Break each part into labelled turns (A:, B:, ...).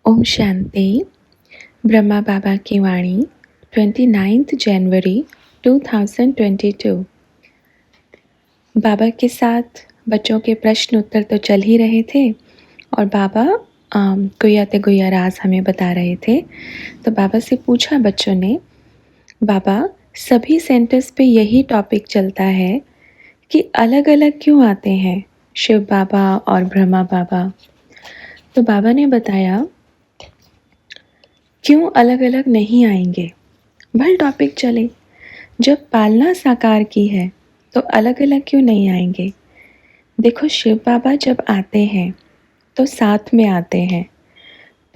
A: ओम शांति। ब्रह्मा बाबा की वाणी 29 जनवरी 2022। बाबा के साथ बच्चों के प्रश्न उत्तर तो चल ही रहे थे और बाबा गुया ते गुया राज हमें बता रहे थे। तो बाबा से पूछा बच्चों ने, बाबा सभी सेंटर्स पे यही टॉपिक चलता है कि अलग अलग क्यों आते हैं शिव बाबा और ब्रह्मा बाबा। तो बाबा ने बताया क्यों अलग अलग नहीं आएंगे, भल टॉपिक चले। जब पालना साकार की है तो अलग अलग क्यों नहीं आएंगे। देखो शिव बाबा जब आते हैं तो साथ में आते हैं,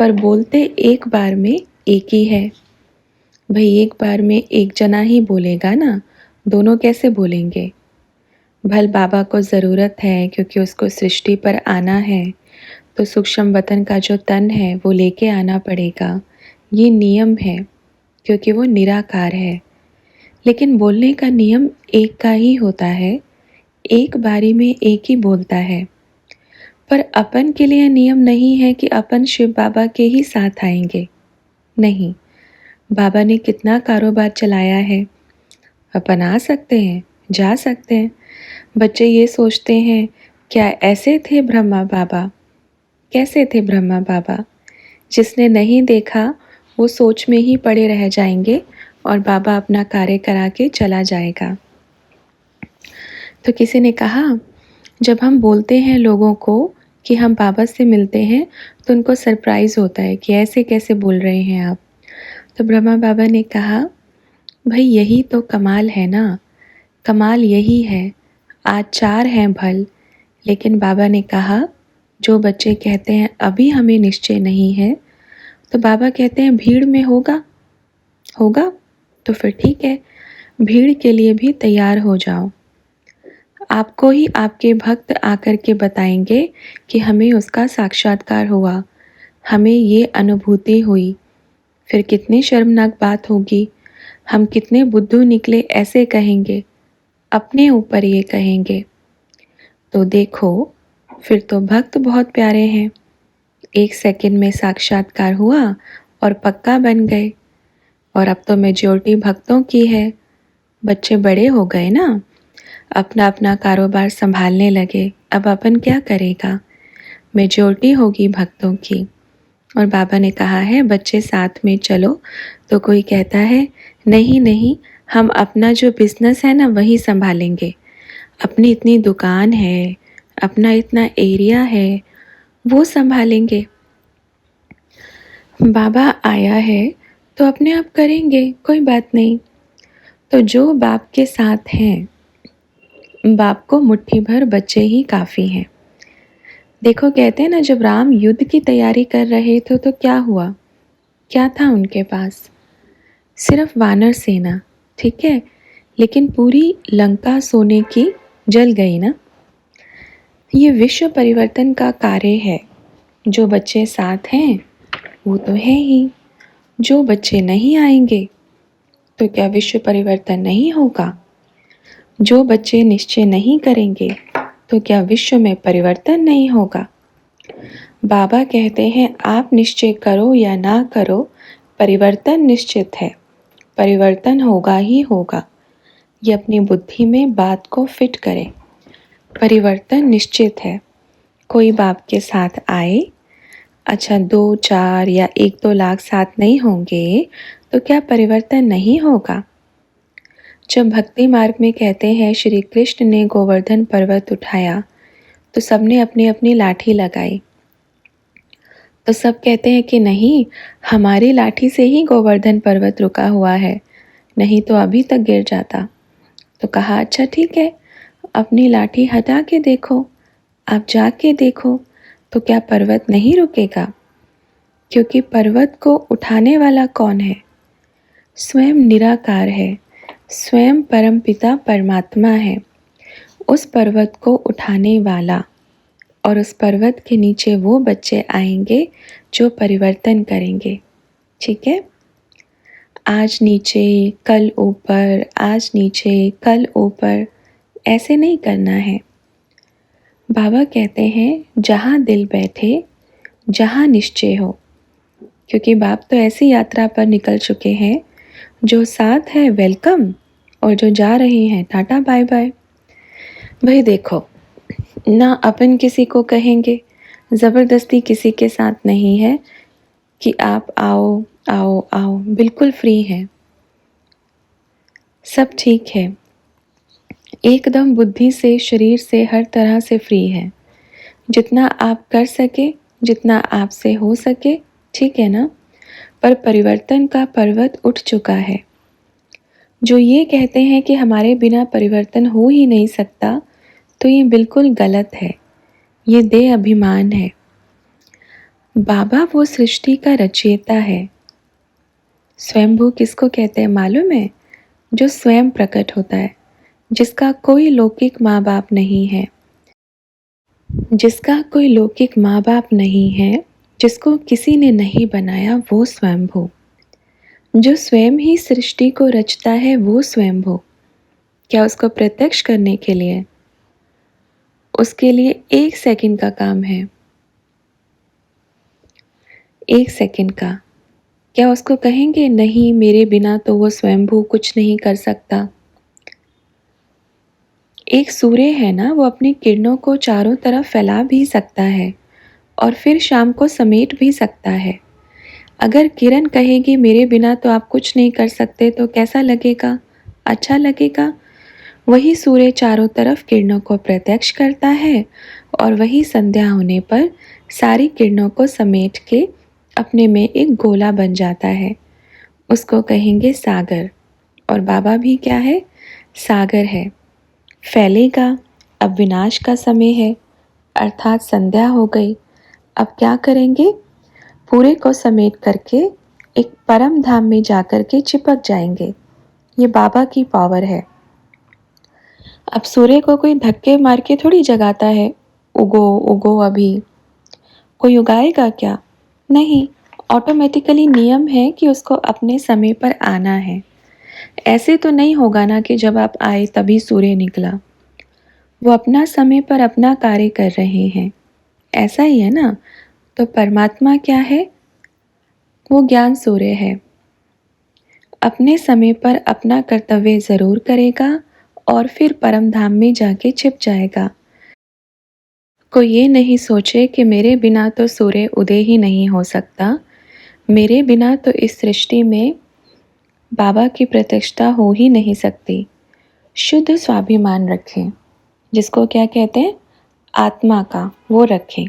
A: पर बोलते एक बार में एक ही है। भाई एक बार में एक जना ही बोलेगा ना, दोनों कैसे बोलेंगे। भल बाबा को ज़रूरत है क्योंकि उसको सृष्टि पर आना है, तो सूक्ष्म वतन का जो तन है वो लेके आना पड़ेगा। ये नियम है क्योंकि वो निराकार है। लेकिन बोलने का नियम एक का ही होता है, एक बारी में एक ही बोलता है। पर अपन के लिए नियम नहीं है कि अपन शिव बाबा के ही साथ आएंगे। नहीं, बाबा ने कितना कारोबार चलाया है, अपन आ सकते हैं, जा सकते हैं। बच्चे ये सोचते हैं क्या ऐसे थे ब्रह्मा बाबा। कैसे थे ब्रह्मा बाबा। जिसने नहीं देखा वो सोच में ही पड़े रह जाएंगे और बाबा अपना कार्य करा के चला जाएगा। तो किसी ने कहा, जब हम बोलते हैं लोगों को कि हम बाबा से मिलते हैं तो उनको सरप्राइज़ होता है कि ऐसे कैसे बोल रहे हैं आप। तो ब्रह्मा बाबा ने कहा, भाई यही तो कमाल है ना, कमाल यही है। आज 4 हैं भल, लेकिन बाबा ने कहा जो बच्चे कहते हैं अभी हमें निश्चय नहीं है, तो बाबा कहते हैं भीड़ में होगा। होगा तो फिर ठीक है, भीड़ के लिए भी तैयार हो जाओ। आपको ही आपके भक्त आकर के बताएंगे कि हमें उसका साक्षात्कार हुआ, हमें ये अनुभूति हुई। फिर कितनी शर्मनाक बात होगी, हम कितने बुद्धू निकले ऐसे कहेंगे, अपने ऊपर ये कहेंगे। तो देखो फिर तो भक्त बहुत प्यारे हैं, 1 सेकंड में साक्षात्कार हुआ और पक्का बन गए। और अब तो मेजॉरिटी भक्तों की है, बच्चे बड़े हो गए ना, अपना अपना कारोबार संभालने लगे। अब अपन क्या करेगा, मेजॉरिटी होगी भक्तों की। और बाबा ने कहा है बच्चे साथ में चलो, तो कोई कहता है नहीं नहीं, हम अपना जो बिजनेस है ना वही संभालेंगे, अपनी इतनी दुकान है, अपना इतना एरिया है, वो संभालेंगे। बाबा आया है तो अपने आप करेंगे, कोई बात नहीं। तो जो बाप के साथ हैं, बाप को मुट्ठी भर बच्चे ही काफ़ी हैं। देखो कहते हैं ना, जब राम युद्ध की तैयारी कर रहे थे तो क्या हुआ, क्या था उनके पास, सिर्फ वानर सेना, ठीक है। लेकिन पूरी लंका सोने की जल गई ना। ये विश्व परिवर्तन का कार्य है। जो बच्चे साथ हैं वो तो है ही, जो बच्चे नहीं आएंगे तो क्या विश्व परिवर्तन नहीं होगा। जो बच्चे निश्चय नहीं करेंगे तो क्या विश्व में परिवर्तन नहीं होगा। बाबा कहते हैं आप निश्चय करो या ना करो, परिवर्तन निश्चित है, परिवर्तन होगा ही होगा। ये अपनी बुद्धि में बात को फिट करें, परिवर्तन निश्चित है। कोई बाप के साथ आए, अच्छा 2, 4 या 1-2 लाख साथ नहीं होंगे तो क्या परिवर्तन नहीं होगा। जब भक्ति मार्ग में कहते हैं श्री कृष्ण ने गोवर्धन पर्वत उठाया तो सबने अपनी अपनी लाठी लगाई, तो सब कहते हैं कि नहीं, हमारी लाठी से ही गोवर्धन पर्वत रुका हुआ है, नहीं तो अभी तक गिर जाता। तो कहा अच्छा ठीक है, अपनी लाठी हटा के देखो, आप जाके देखो, तो क्या पर्वत नहीं रुकेगा। क्योंकि पर्वत को उठाने वाला कौन है, स्वयं निराकार है, स्वयं परमपिता परमात्मा है। उस पर्वत को उठाने वाला, और उस पर्वत के नीचे वो बच्चे आएंगे जो परिवर्तन करेंगे, ठीक है। आज नीचे कल ऊपर, आज नीचे कल ऊपर, ऐसे नहीं करना है। बाबा कहते हैं जहाँ दिल बैठे, जहाँ निश्चय हो, क्योंकि बाप तो ऐसी यात्रा पर निकल चुके हैं, जो साथ है वेलकम और जो जा रहे हैं टाटा बाय बाय। भाई देखो, ना अपन किसी को कहेंगे, ज़बरदस्ती किसी के साथ नहीं है कि आप आओ आओ आओ, बिल्कुल फ्री है, सब ठीक है, एकदम बुद्धि से, शरीर से, हर तरह से फ्री है। जितना आप कर सके, जितना आपसे हो सके, ठीक है ना। पर परिवर्तन का पर्वत उठ चुका है। जो ये कहते हैं कि हमारे बिना परिवर्तन हो ही नहीं सकता, तो ये बिल्कुल गलत है। ये देह अभिमान है। बाबा वो सृष्टि का रचयिता है। स्वयंभू किसको कहते हैं मालूम है? जो स्वयं प्रकट होता है, जिसका कोई लौकिक माँ बाप नहीं है, जिसका कोई लौकिक माँ बाप नहीं है, जिसको किसी ने नहीं बनाया, वो स्वयंभू। जो स्वयं ही सृष्टि को रचता है, वो स्वयंभू। क्या उसको प्रत्यक्ष करने के लिए उसके लिए 1 सेकंड का काम है? 1 सेकंड का। क्या उसको कहेंगे नहीं, मेरे बिना तो वो स्वयंभू कुछ नहीं कर सकता? एक सूर्य है ना, वो अपनी किरणों को चारों तरफ फैला भी सकता है और फिर शाम को समेट भी सकता है। अगर किरण कहेगी मेरे बिना तो आप कुछ नहीं कर सकते, तो कैसा लगेगा? अच्छा लगेगा। वही सूर्य चारों तरफ किरणों को प्रत्यक्ष करता है और वही संध्या होने पर सारी किरणों को समेट के अपने में एक गोला बन जाता है। उसको कहेंगे सागर। और बाबा भी क्या है? सागर है। फैलेगा। अब विनाश का समय है, अर्थात संध्या हो गई। अब क्या करेंगे? पूरे को समेट करके एक परम धाम में जाकर के चिपक जाएंगे। ये बाबा की पावर है। अब सूर्य को कोई धक्के मार के थोड़ी जगाता है, उगो उगो अभी। कोई उगाएगा क्या? नहीं। ऑटोमेटिकली नियम है कि उसको अपने समय पर आना है। ऐसे तो नहीं होगा ना कि जब आप आए तभी सूर्य निकला। वो अपना समय पर अपना कार्य कर रहे हैं, ऐसा ही है ना। तो परमात्मा क्या है? वो ज्ञान सूर्य है। अपने समय पर अपना कर्तव्य जरूर करेगा और फिर परम धाम में जाके छिप जाएगा। कोई ये नहीं सोचे कि मेरे बिना तो सूर्य उदय ही नहीं हो सकता, मेरे बिना तो इस सृष्टि में बाबा की प्रतिष्ठा हो ही नहीं सकती। शुद्ध स्वाभिमान रखें, जिसको क्या कहते हैं? आत्मा का, वो रखें।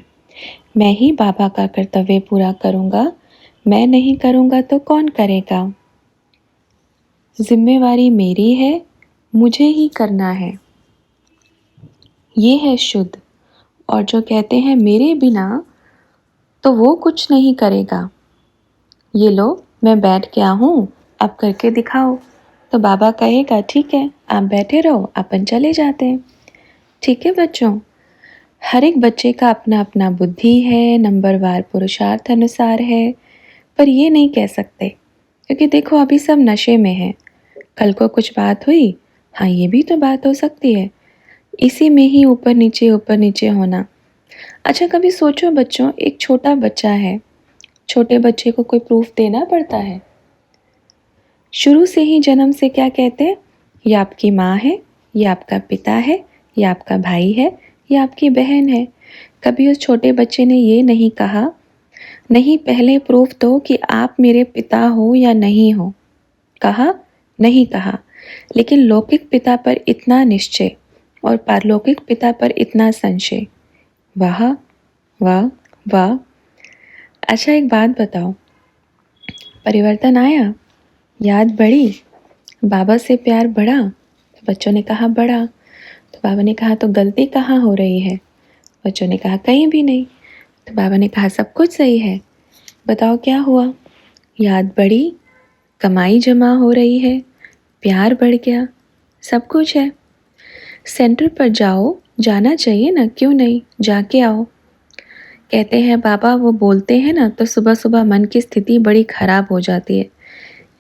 A: मैं ही बाबा का कर्तव्य पूरा करूँगा, मैं नहीं करूँगा तो कौन करेगा? जिम्मेवारी मेरी है, मुझे ही करना है। ये है शुद्ध। और जो कहते हैं मेरे बिना तो वो कुछ नहीं करेगा, ये लो मैं बैठ गया हूँ, अब करके दिखाओ। तो बाबा कहेगा ठीक है, आप बैठे रहो, अपन चले जाते हैं। ठीक है बच्चों, हर एक बच्चे का अपना अपना बुद्धि है, नंबरवार पुरुषार्थ अनुसार है। पर ये नहीं कह सकते, क्योंकि देखो अभी सब नशे में है। कल को कुछ बात हुई, हाँ ये भी तो बात हो सकती है। इसी में ही ऊपर नीचे होना। अच्छा कभी सोचो बच्चों, एक छोटा बच्चा है, छोटे बच्चे को कोई प्रूफ देना पड़ता है? शुरू से ही जन्म से क्या कहते हैं? ये आपकी माँ है, ये आपका पिता है, ये आपका भाई है, ये आपकी बहन है। कभी उस छोटे बच्चे ने ये नहीं कहा, नहीं पहले प्रूफ दो कि आप मेरे पिता हो या नहीं हो। कहा? नहीं कहा। लेकिन लौकिक पिता पर इतना निश्चय और पारलौकिक पिता पर इतना संशय। वाह वाह वाह। अच्छा एक बात बताओ, परिवर्तन आया? याद बढ़ी? बाबा से प्यार बढ़ा? तो बच्चों ने कहा बढ़ा। तो बाबा ने कहा तो गलती कहाँ हो रही है? बच्चों ने कहा कहीं भी नहीं। तो बाबा ने कहा सब कुछ सही है। बताओ क्या हुआ? याद बढ़ी, कमाई जमा हो रही है, प्यार बढ़ गया, सब कुछ है। सेंटर पर जाओ, जाना चाहिए ना, क्यों नहीं, जाके आओ। कहते हैं बाबा वो बोलते हैं ना तो सुबह सुबह मन की स्थिति बड़ी खराब हो जाती है,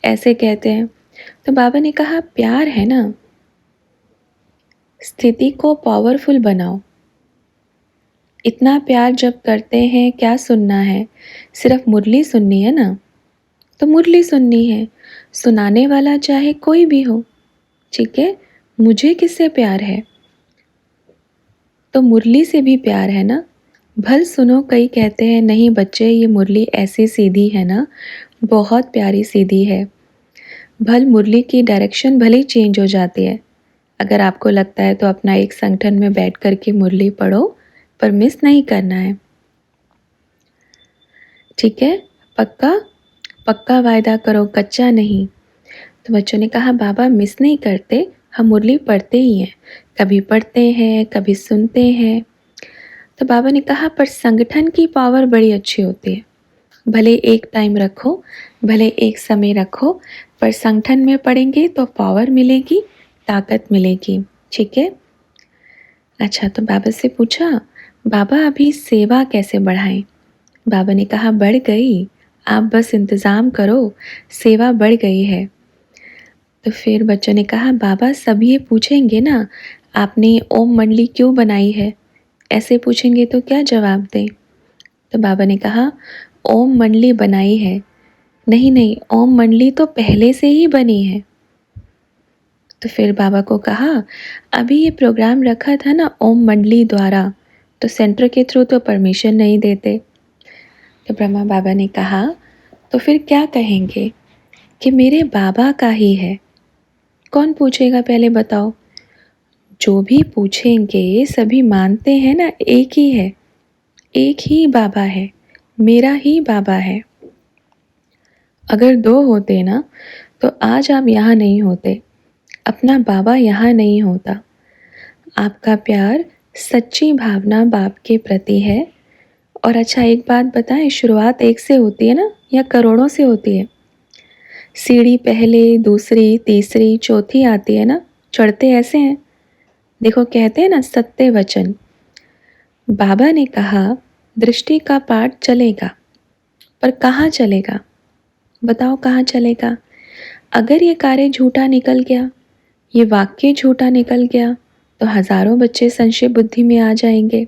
A: ऐसे कहते हैं। तो बाबा ने कहा प्यार है ना, स्थिति को पावरफुल बनाओ। इतना प्यार जब करते हैं क्या सुनना है, सिर्फ मुरली सुननी है ना, तो मुरली सुननी है, सुनाने वाला चाहे कोई भी हो। ठीक है, मुझे किससे प्यार है, तो मुरली से भी प्यार है ना। भल सुनो, कई कहते हैं नहीं बच्चे ये मुरली ऐसी सीधी है ना, बहुत प्यारी सीधी है। भल मुरली की डायरेक्शन भले ही चेंज हो जाती है, अगर आपको लगता है तो अपना एक संगठन में बैठ कर के मुरली पढ़ो, पर मिस नहीं करना है। ठीक है, पक्का पक्का वायदा करो, कच्चा नहीं। तो बच्चों ने कहा बाबा मिस नहीं करते, हम मुरली पढ़ते ही हैं, कभी पढ़ते हैं कभी सुनते हैं। तो बाबा ने कहा पर संगठन की पावर बड़ी अच्छी होती है, भले एक टाइम रखो, भले एक समय रखो, पर संगठन में पढ़ेंगे तो पावर मिलेगी, ताकत मिलेगी। ठीक है। अच्छा, तो बाबा से पूछा बाबा अभी सेवा कैसे बढ़ाएं। बाबा ने कहा बढ़ गई, आप बस इंतज़ाम करो, सेवा बढ़ गई है। तो फिर बच्चों ने कहा बाबा सब ये पूछेंगे ना, आपने ओम मंडली क्यों बनाई है, ऐसे पूछेंगे तो क्या जवाब दें। तो बाबा ने कहा ओम मंडली बनाई है, नहीं नहीं ओम मंडली तो पहले से ही बनी है। तो फिर बाबा को कहा अभी ये प्रोग्राम रखा था ना ओम मंडली द्वारा, तो सेंटर के थ्रू तो परमिशन नहीं देते। तो ब्रह्मा बाबा ने कहा तो फिर क्या कहेंगे कि मेरे बाबा का ही है। कौन पूछेगा पहले बताओ। जो भी पूछेंगे सभी मानते हैं ना एक ही है, एक ही बाबा है, मेरा ही बाबा है। अगर दो होते ना तो आज आप यहाँ नहीं होते, अपना बाबा यहाँ नहीं होता। आपका प्यार सच्ची भावना बाप के प्रति है। और अच्छा एक बात बताएं, शुरुआत एक से होती है ना या करोड़ों से होती है। सीढ़ी पहले दूसरी तीसरी चौथी आती है ना, चढ़ते ऐसे हैं। देखो कहते हैं ना सत्य वचन। बाबा ने कहा दृष्टि का पाठ चलेगा, पर कहाँ चलेगा, बताओ कहाँ चलेगा। अगर ये कार्य झूठा निकल गया, ये वाक्य झूठा निकल गया, तो हजारों बच्चे संशय बुद्धि में आ जाएंगे।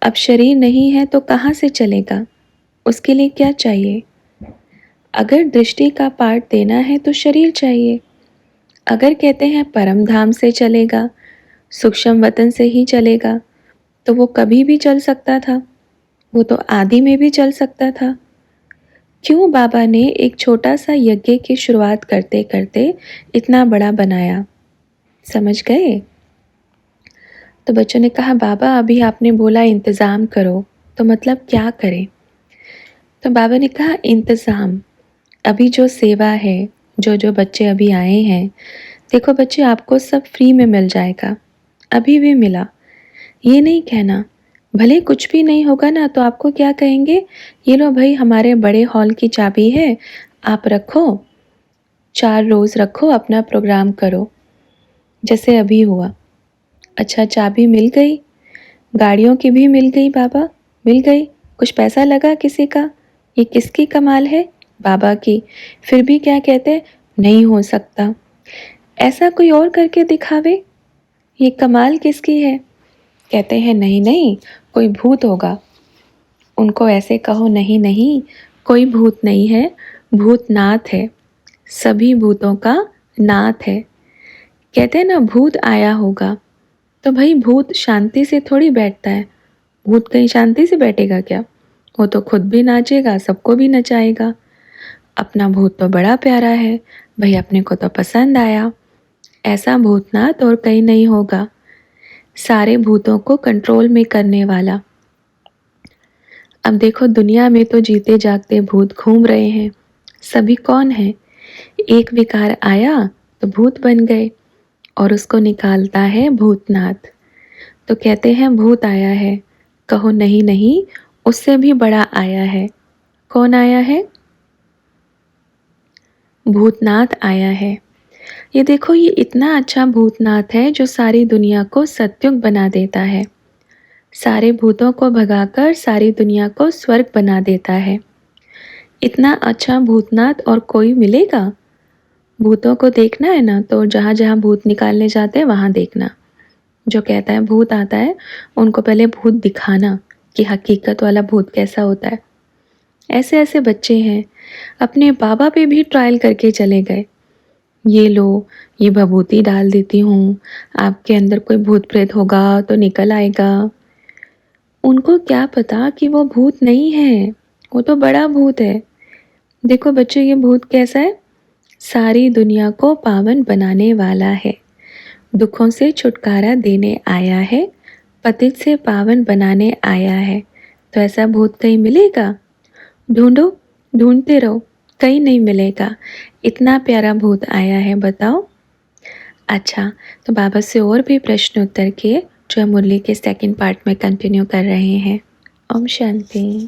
A: अब शरीर नहीं है तो कहाँ से चलेगा, उसके लिए क्या चाहिए। अगर दृष्टि का पाठ देना है तो शरीर चाहिए। अगर कहते हैं परम धाम से चलेगा, सूक्ष्म वतन से ही चलेगा, तो वो कभी भी चल सकता था, वो तो आदि में भी चल सकता था। क्यों बाबा ने एक छोटा सा यज्ञ की शुरुआत करते करते इतना बड़ा बनाया, समझ गए। तो बच्चों ने कहा बाबा अभी आपने बोला इंतज़ाम करो, तो मतलब क्या करें। तो बाबा ने कहा इंतज़ाम, अभी जो सेवा है, जो जो बच्चे अभी आए हैं, देखो बच्चे आपको सब फ्री में मिल जाएगा, अभी भी मिला। ये नहीं कहना, भले कुछ भी नहीं होगा ना तो आपको क्या कहेंगे, ये लो भाई हमारे बड़े हॉल की चाबी है, आप रखो, 4 रोज़ रखो, अपना प्रोग्राम करो, जैसे अभी हुआ। अच्छा चाबी मिल गई, गाड़ियों की भी मिल गई बाबा, मिल गई। कुछ पैसा लगा किसी का, ये किसकी कमाल है, बाबा की। फिर भी क्या कहते, नहीं हो सकता, ऐसा कोई और करके दिखावे, ये कमाल किसकी है। कहते हैं नहीं नहीं कोई भूत होगा। उनको ऐसे कहो नहीं नहीं कोई भूत नहीं है, भूतनाथ है, सभी भूतों का नाथ है। कहते हैं ना भूत आया होगा, तो भाई भूत शांति से थोड़ी बैठता है, भूत कहीं शांति से बैठेगा क्या, वो तो खुद भी नाचेगा, सबको भी नचाएगा। अपना भूत तो बड़ा प्यारा है, भाई अपने को तो पसंद आया। ऐसा भूतनाथ और कहीं नहीं होगा, सारे भूतों को कंट्रोल में करने वाला। अब देखो दुनिया में तो जीते जागते भूत घूम रहे हैं, सभी कौन है, एक विकार आया तो भूत बन गए, और उसको निकालता है भूतनाथ। तो कहते हैं भूत आया है, कहो नहीं नहीं उससे भी बड़ा आया है। कौन आया है, भूतनाथ आया है। ये देखो ये इतना अच्छा भूतनाथ है जो सारी दुनिया को सत्युग बना देता है, सारे भूतों को भगाकर सारी दुनिया को स्वर्ग बना देता है। इतना अच्छा भूतनाथ और कोई मिलेगा। भूतों को देखना है ना तो जहाँ जहाँ भूत निकालने जाते हैं वहाँ देखना, जो कहता है भूत आता है, उनको पहले भूत दिखाना कि हकीकत वाला भूत कैसा होता है। ऐसे ऐसे बच्चे हैं, अपने बाबा पे भी ट्रायल करके चले गए। ये लो, ये भभूति डाल देती हूँ, आपके अंदर कोई भूत प्रेत होगा तो निकल आएगा। उनको क्या पता कि वो भूत नहीं है, वो तो बड़ा भूत है। देखो बच्चों, ये भूत कैसा है? सारी दुनिया को पावन बनाने वाला है, दुखों से छुटकारा देने आया है, पतित से पावन बनाने आया है। तो ऐसा भूत कहीं मिलेगा? ढूंढो, ढूंढते रहो, कहीं नहीं मिलेगा। इतना प्यारा भूत आया है, बताओ। अच्छा, तो बाबा से और भी प्रश्न उत्तर किए, जो हम मुरली के सेकंड पार्ट में कंटिन्यू कर रहे हैं। ओम शांति।